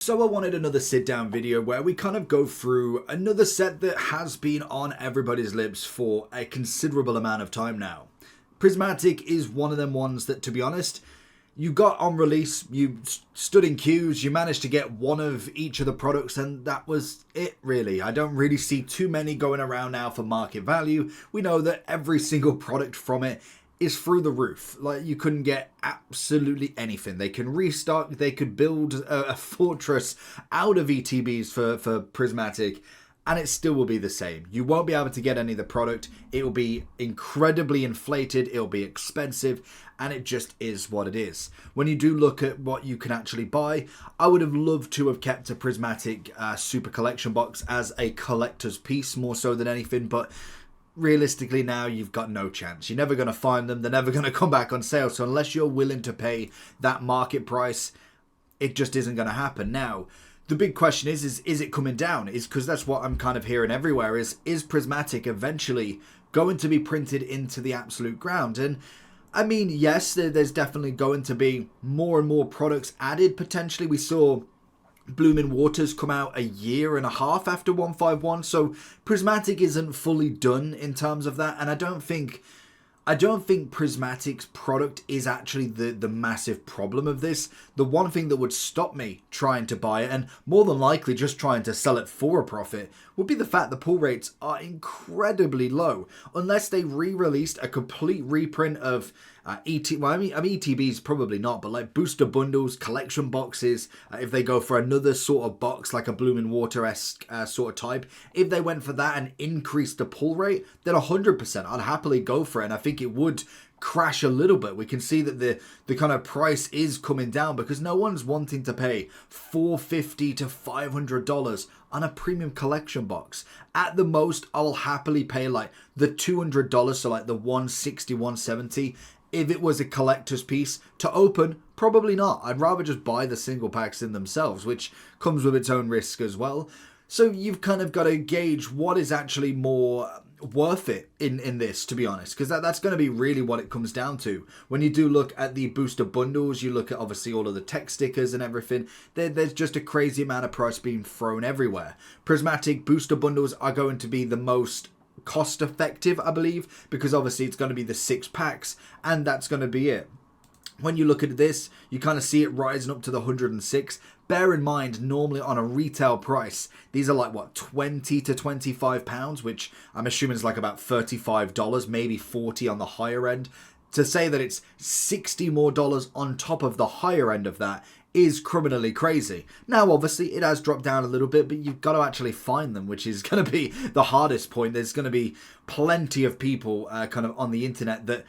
So I wanted another sit down video where we kind of go through another set that has been on everybody's lips for a considerable amount of time now. Prismatic is one of them ones that, to be honest, you got on release, you stood in queues, you managed to get one of each of the products, and that was it really. I don't really see too many going around now for market value. We know that every single product from it is through the roof. Like, you couldn't get absolutely anything. They can restock, they could build a fortress out of ETBs for Prismatic, and it still will be the same. You won't be able to get any of the product. It will be incredibly inflated, it'll be expensive, and it just is what it is. When you do look at what you can actually buy, I would have loved to have kept a Prismatic Super Collection box as a collector's piece more so than anything, but realistically now you've got no chance. You're never going to find them. They're never going to come back on sale. So unless you're willing to pay that market price, it just isn't going to happen. Now, the big question is it coming down? Is because that's what I'm kind of hearing everywhere is Prismatic eventually going to be printed into the absolute ground? And I mean, yes, there's definitely going to be more and more products added potentially. We saw Blooming Waters come out a year and a half after 151, so Prismatic isn't fully done in terms of that, and I don't think Prismatic's product is actually the massive problem of this. The one thing that would stop me trying to buy it, and more than likely just trying to sell it for a profit, would be the fact the pull rates are incredibly low. Unless they re-released a complete reprint of ETBs, probably not, but like booster bundles, collection boxes, if they go for another sort of box like a Blooming Water-esque sort of type, if they went for that and increased the pull rate, then 100% I'd happily go for it, and I think it would crash a little bit. We can see that the kind of price is coming down because no one's wanting to pay $450 to $500 on a premium collection box. At the most, I'll happily pay like the $200, so like the $160, $170. If it was a collector's piece to open, probably not. I'd rather just buy the single packs in themselves, which comes with its own risk as well. So you've kind of got to gauge what is actually more worth it in this, to be honest, because that's going to be really what it comes down to. When you do look at the booster bundles, you look at obviously all of the tech stickers and everything, there's just a crazy amount of price being thrown everywhere. Prismatic booster bundles are going to be the most cost effective, I believe, because obviously it's going to be the 6 packs and that's going to be it. When you look at this, you kind of see it rising up to the 106. Bear in mind, normally on a retail price, these are like, what, 20 to 25 pounds, which I'm assuming is like about $35, maybe 40 on the higher end. To say that it's $60 more on top of the higher end of that is criminally crazy. Now, obviously, it has dropped down a little bit, but you've got to actually find them, which is going to be the hardest point. There's going to be plenty of people kind of on the internet that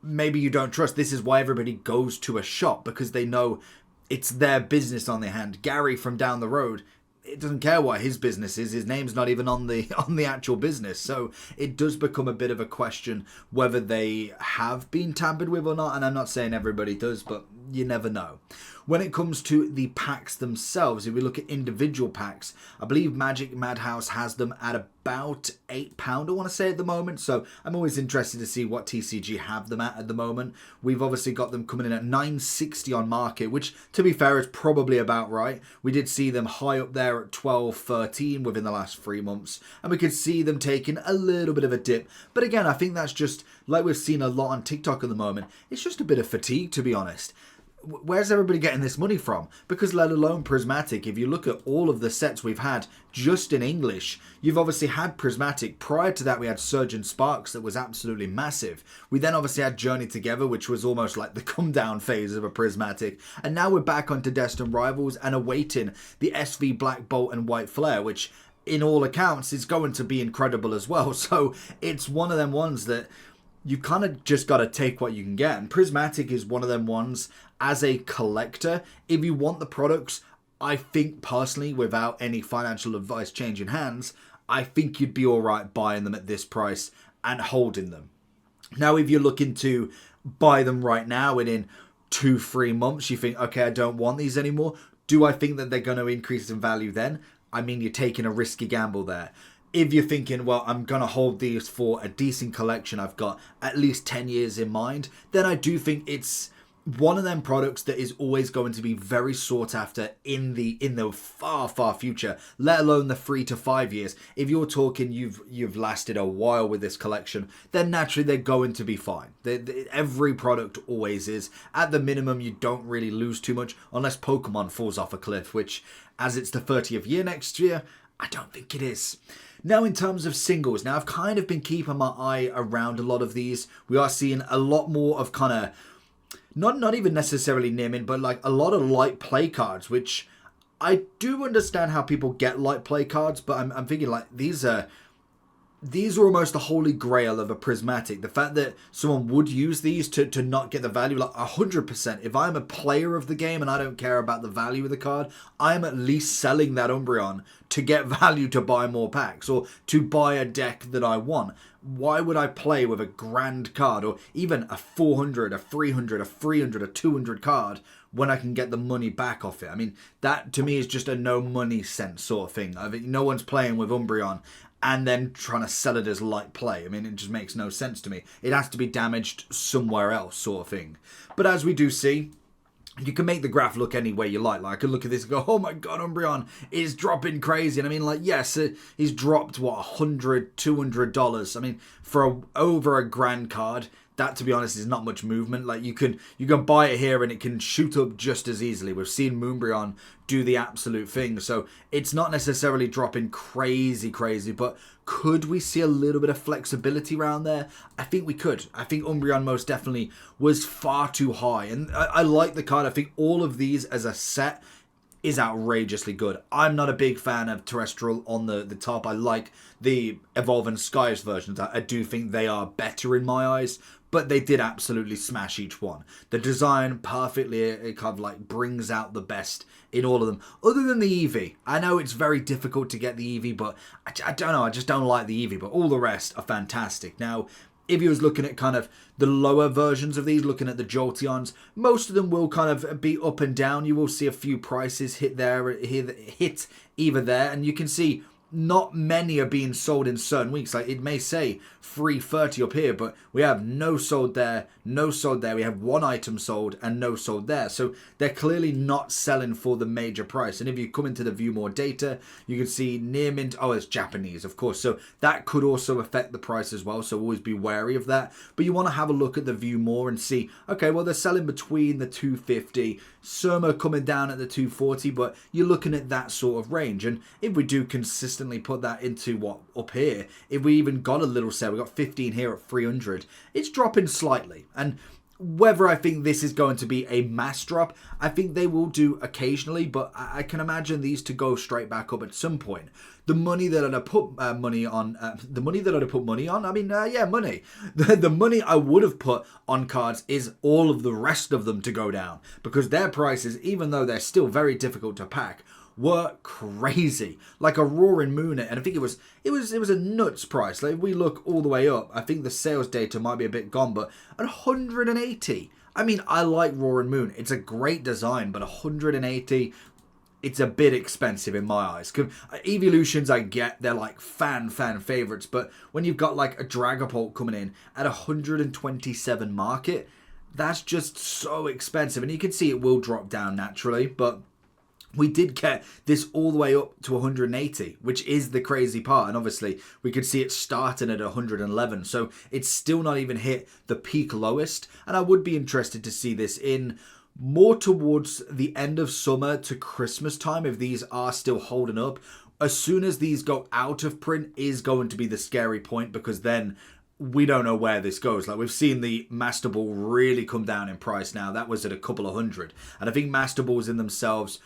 maybe you don't trust. This is why everybody goes to a shop, because they know it's their business on their hand. Gary from down the road, it doesn't care what his business is. His name's not even on the actual business. So it does become a bit of a question whether they have been tampered with or not. And I'm not saying everybody does, but you never know. When it comes to the packs themselves, if we look at individual packs, I believe Magic Madhouse has them at about £8, I want to say, at the moment. So I'm always interested to see what TCG have them at the moment. We've obviously got them coming in at $9.60 on market, which, to be fair, is probably about right. We did see them high up there at $12.13 within the last 3 months, and we could see them taking a little bit of a dip. But again, I think that's just, like we've seen a lot on TikTok at the moment, it's just a bit of fatigue, to be honest. Where's everybody getting this money from? Because let alone Prismatic, if you look at all of the sets we've had just in English, you've obviously had Prismatic. Prior to that, we had Surge and Sparks that was absolutely massive. We then obviously had Journey Together, which was almost like the come down phase of a Prismatic. And now we're back onto Destined Rivals and awaiting the SV Black Bolt and White Flare, which in all accounts is going to be incredible as well. So it's one of them ones that you kind of just got to take what you can get. And Prismatic is one of them ones, as a collector, if you want the products, I think personally, without any financial advice changing hands, I think you'd be alright buying them at this price and holding them. Now, if you're looking to buy them right now and in 2-3 months, you think, okay, I don't want these anymore. Do I think that they're going to increase in value then? I mean, you're taking a risky gamble there. If you're thinking, well, I'm going to hold these for a decent collection, I've got at least 10 years in mind, then I do think it's one of them products that is always going to be very sought after in the far future, let alone the 3 to 5 years. If you're talking you've lasted a while with this collection, then naturally they're going to be fine. Every product always is. At the minimum, you don't really lose too much unless Pokemon falls off a cliff, which, as it's the 30th year next year, I don't think it is. Now, in terms of singles, now I've kind of been keeping my eye around a lot of these. We are seeing a lot more of kind of not even necessarily naming, but like a lot of light play cards, which I do understand how people get light play cards, but I'm thinking like these are almost the holy grail of a Prismatic. The fact that someone would use these to not get the value, like 100%. If I'm a player of the game and I don't care about the value of the card, I'm at least selling that Umbreon to get value to buy more packs or to buy a deck that I want. Why would I play with a grand card or even a 400, a 300, a 300, a 200 card when I can get the money back off it? I mean, that to me is just a no money sense sort of thing. I mean, no one's playing with Umbreon and then trying to sell it as light play. I mean, it just makes no sense to me. It has to be damaged somewhere else sort of thing. But as we do see, you can make the graph look any way you like. Like, I could look at this and go, oh my god, Umbreon is dropping crazy. And I mean, like, yes, he's dropped, what, $100, $200. I mean, for over a grand card, that, to be honest, is not much movement. Like, you can buy it here and it can shoot up just as easily. We've seen Moonbreon do the absolute thing. So it's not necessarily dropping crazy, but could we see a little bit of flexibility around there? I think we could. I think Umbreon most definitely was far too high. And I like the card. I think all of these as a set is outrageously good. I'm not a big fan of Terrestrial on the top. I like the Evolving Skies versions. I do think they are better in my eyes, but they did absolutely smash each one. The design perfectly, it kind of like brings out the best in all of them. Other than the Eevee. I know it's very difficult to get the Eevee, but I don't know. I just don't like the Eevee, but all the rest are fantastic. Now, if you was looking at kind of the lower versions of these, looking at the Jolteons, most of them will kind of be up and down. You will see a few prices hit either there, and you can see not many are being sold in certain weeks. Like, it may say 330 up here, but we have no sold there, no sold there. We have one item sold and no sold there. So they're clearly not selling for the major price. And if you come into the view more data, you can see near mint. Oh, it's Japanese, of course. So that could also affect the price as well. So always be wary of that. But you want to have a look at the view more and see, okay, well, they're selling between the 250, some are coming down at the 240, but you're looking at that sort of range. And if we do consistently put that into what up here, if we even got a little sale, we got 15 here at 300, it's dropping slightly. And whether I think this is going to be a mass drop, I think they will do occasionally, but I can imagine these to go straight back up at some point. The money that I'd have put money on, the money I would have put on cards is all of the rest of them to go down, because their prices, even though they're still very difficult to pack, were crazy. Like a Roaring Moon, and I think it was a nuts price. Like, if we look all the way up, I think the sales data might be a bit gone, but at 180. I mean, I like Roaring Moon. It's a great design, but 180, it's a bit expensive in my eyes. Evolutions, I get, they're like fan favorites, but when you've got like a Dragapult coming in at 127 market, that's just so expensive. And you can see it will drop down naturally, but we did get this all the way up to 180, which is the crazy part. And obviously, we could see it starting at 111. So it's still not even hit the peak lowest. And I would be interested to see this in more towards the end of summer to Christmas time, if these are still holding up. As soon as these go out of print is going to be the scary point, because then we don't know where this goes. Like, we've seen the Master Ball really come down in price now. That was at a couple of hundred. And I think Master Balls in themselves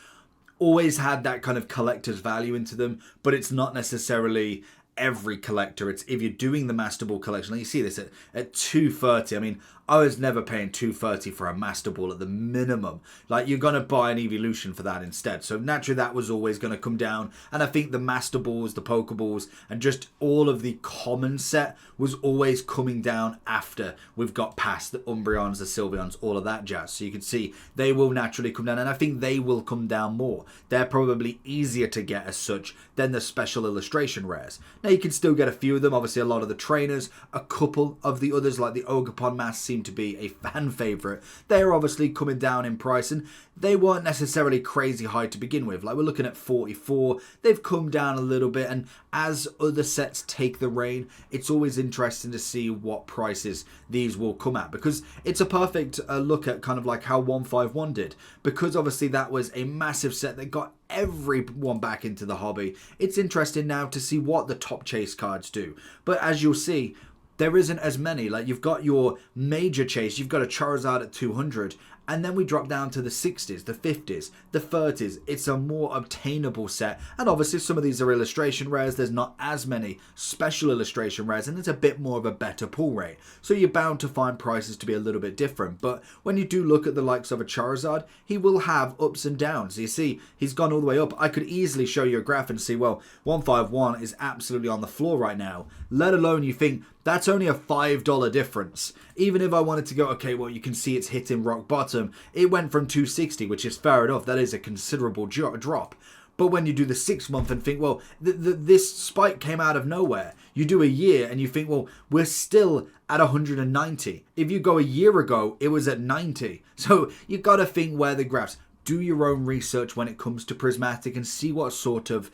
always had that kind of collector's value into them, but it's not necessarily every collector. It's if you're doing the Master Ball collection. Like, you see this at 230. I mean, I was never paying 230 for a Master Ball at the minimum. Like, you're going to buy an Evolution for that instead. So naturally that was always going to come down. And I think the Master Balls, the Pokeballs, and just all of the common set was always coming down after we've got past the Umbreons, the Sylveons, all of that jazz. So you can see they will naturally come down, and I think they will come down more. They're probably easier to get as such than the special illustration rares. Now, you can still get a few of them. Obviously, a lot of the trainers, a couple of the others like the Ogerpon Mass seem to be a fan favourite. They're obviously coming down in price, and they weren't necessarily crazy high to begin with. Like, we're looking at 44. They've come down a little bit, and as other sets take the reign, it's always interesting to see what prices these will come at, because it's a perfect look at kind of like how 151 did, because obviously that was a massive set that got everyone back into the hobby. It's interesting now to see what the top chase cards do, but as you'll see, there isn't as many. Like, you've got your major chase, you've got a Charizard at 200, and then we drop down to the 60s, the 50s, the 30s. It's a more obtainable set, and obviously some of these are illustration rares. There's not as many special illustration rares, and it's a bit more of a better pull rate, so you're bound to find prices to be a little bit different. But when you do look at the likes of a Charizard, he will have ups and downs. You see, he's gone all the way up. I could easily show you a graph and see, well, 151 is absolutely on the floor right now, let alone you think that's only a $5 difference. Even if I wanted to go, okay, well, you can see it's hitting rock bottom. It went from 260, which is fair enough. That is a considerable drop. But when you do the 6 month and think, well, this spike came out of nowhere. You do a year and you think, well, we're still at 190. If you go a year ago, it was at 90. So you got to think where the graphs. Do your own research when it comes to Prismatic and see what sort of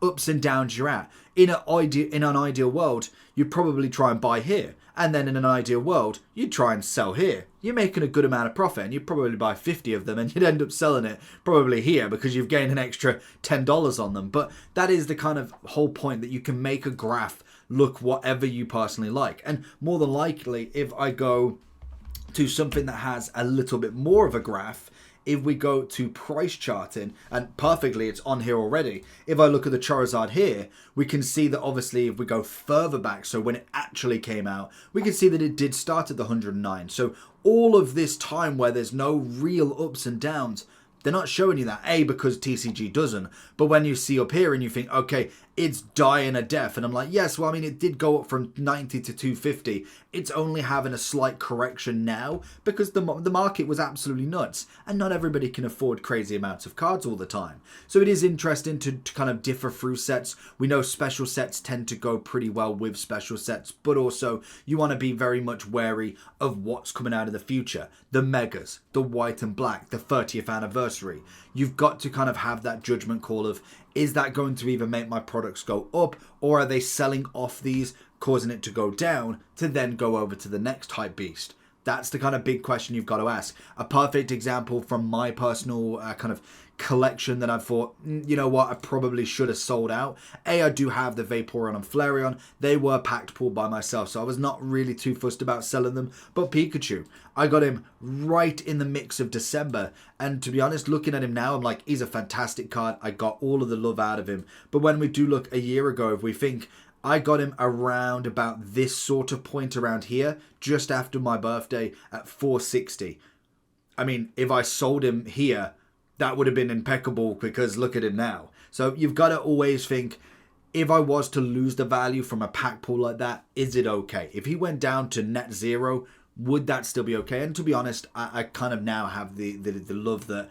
ups and downs you're at. In an ideal world, you'd probably try and buy here, and then in an ideal world, you'd try and sell here. You're making a good amount of profit, and you'd probably buy 50 of them, and you'd end up selling it probably here because you've gained an extra $10 on them. But that is the kind of whole point, that you can make a graph look whatever you personally like. And more than likely, if I go to something that has a little bit more of a graph, if we go to price charting, and perfectly it's on here already, if I look at the Charizard here, we can see that obviously if we go further back, so when it actually came out, we can see that it did start at the 109. So all of this time where there's no real ups and downs, they're not showing you that, A, because TCG doesn't, but when you see up here and you think, okay, it's dying a death, and I'm like, yes, well, I mean, it did go up from 90 to 250. It's only having a slight correction now because the market was absolutely nuts, and not everybody can afford crazy amounts of cards all the time. So it is interesting to kind of differ through sets. We know special sets tend to go pretty well with special sets, but also you want to be very much wary of what's coming out of the future. The megas, the white and black, the 30th anniversary. You've got to kind of have that judgment call of, is that going to either make my products go up, or are they selling off these, causing it to go down to then go over to the next hype beast? That's the kind of big question you've got to ask. A perfect example from my personal kind of collection that I thought, you know what, I probably should have sold out. I do have the Vaporeon and Flareon. They were packed pulled by myself, so I was not really too fussed about selling them. But Pikachu, I got him right in the mix of December, and to be honest, looking at him now, I'm like, he's a fantastic card. I got all of the love out of him. But when we do look a year ago, if we think, I got him around about this sort of point around here, just after my birthday at 460. I mean, if I sold him here, that would have been impeccable, because look at him now. So you've got to always think, if I was to lose the value from a pack pull like that, is it okay? If he went down to net zero, would that still be okay? And to be honest, I kind of now have the love that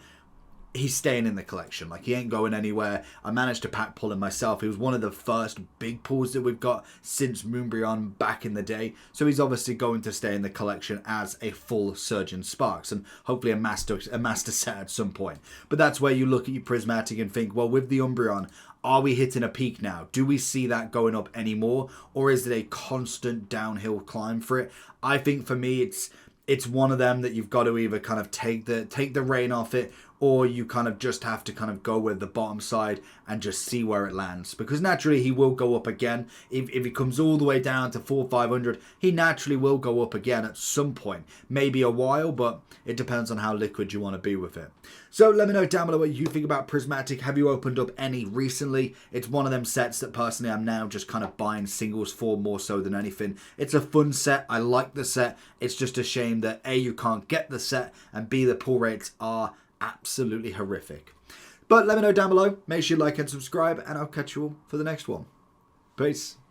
he's staying in the collection. Like, he ain't going anywhere. I managed to pack pull him myself. He was one of the first big pulls that we've got since Moonbreon back in the day. So he's obviously going to stay in the collection as a full Surgeon Sparks, and hopefully a master set at some point. But that's where you look at your Prismatic and think, well, with the Umbreon, are we hitting a peak now? Do we see that going up anymore? Or is it a constant downhill climb for it? I think for me, it's one of them that you've got to either kind of take the rein off it, or you kind of just have to kind of go with the bottom side and just see where it lands. Because naturally he will go up again. If he comes all the way down to 400-500, he naturally will go up again at some point. Maybe a while, but it depends on how liquid you want to be with it. So let me know down below what you think about Prismatic. Have you opened up any recently? It's one of them sets that personally I'm now just kind of buying singles for, more so than anything. It's a fun set. I like the set. It's just a shame that A, you can't get the set, and B, the pull rates are absolutely horrific. But let me know down below. Make sure you like and subscribe, and I'll catch you all for the next one. Peace.